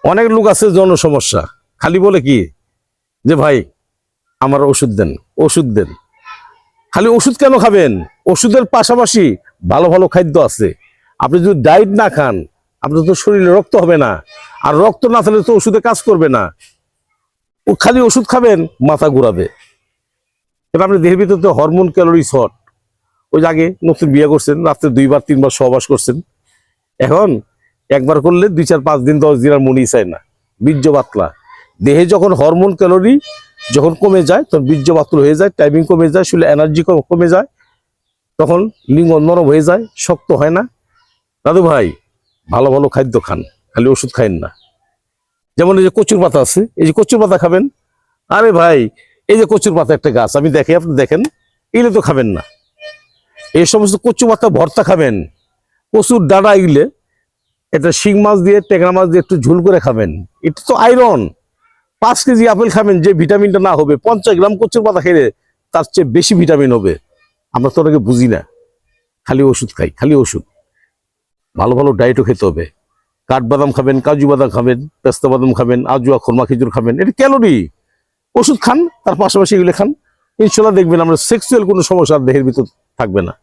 অনেক লোক আছে যৌন সমস্যা, খালি বলে কি যে ভাই আমার ওষুধ দেন, ওষুধ দেন। খালি ওষুধ কেন খাবেন? ওষুধের পাশাপাশি ভালো ভালো খাদ্য আছে। আপনি যদি ডায়েট না খান, আপনার তো শরীরে রক্ত হবে না, আর রক্ত না থাকলে তো ওষুধে কাজ করবে না। ও খালি ওষুধ খাবেন, মাথা ঘুরাবে। কারণ আপনি দেহের ভিতরে তো হরমোন, ক্যালোরি শর্ট। ওই যে আগে নতুন বিয়ে করছেন, রাত্রে 2বার 3বার সহবাস করছেন, এখন একবার করলে 2 4 5 দিন 10 দিন আর মনেই চায় না, বীর্য পাতলা। দেহে যখন হরমোন ক্যালোরি যখন কমে যায়, তখন বীর্য পাতলা হয়ে যায়, টাইমিং কমে যায়, শরীরে এনার্জি কমে যায়, তখন লিঙ্গ নরম হয়ে যায়, শক্ত হয় না। দাদু ভাই, ভালো ভালো খাদ্য খান, খালি ওষুধ খাইন না। যেমন এই যে কচুর পাতা আছে, এই যে কচুর পাতা খাবেন। আরে ভাই, এই যে কচুর পাতা একটা গাছ, আমি দেখে আপনি দেখেন, এগুলো তো খাবেন না। এই সমস্ত কচু পাতা ভর্তা খাবেন, কচুর ডাঁটা এগুলো, এটা শিং মাছ দিয়ে, ট্যাংরা মাছ দিয়ে একটু ঝোল করে খাবেন। এটা তো আয়রন। 5 কেজি আপেল খাবেন, যে ভিটামিনটা না হবে, 50 গ্রাম কচুর পাতা খেলে তার চেয়ে বেশি ভিটামিন হবে। আমরা তো ওটাকে বুঝি না, খালি ওষুধ খাই, খালি ওষুধ। ভালো ভালো ডায়েটও খেতে হবে। কাঠবাদাম খাবেন, কাজু বাদাম খাবেন, পেস্তা বাদাম খাবেন, আজুয়া, খরমা খেজুর খাবেন। এটা ক্যালোরি। ওষুধ খান, তার পাশাপাশি এগুলো খান, ইনশাল্লাহ দেখবেন আমরা সেক্সুয়াল কোনো সমস্যা দেহের ভিতর থাকবে না।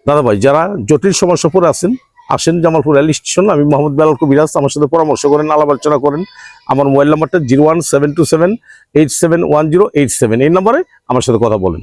দাদা ভাই, যারা জটিল সমস্যা পরে আছেন, আসেন জামালপুর রেল স্টেশন। আমি মোহাম্মদ বেলাল কবিরাজ, আমার সাথে পরামর্শ করেন, আলাপ আলোচনা করেন। আমার মোবাইল নাম্বারটা 01727871087, এই নাম্বারে আমার সাথে কথা বলেন।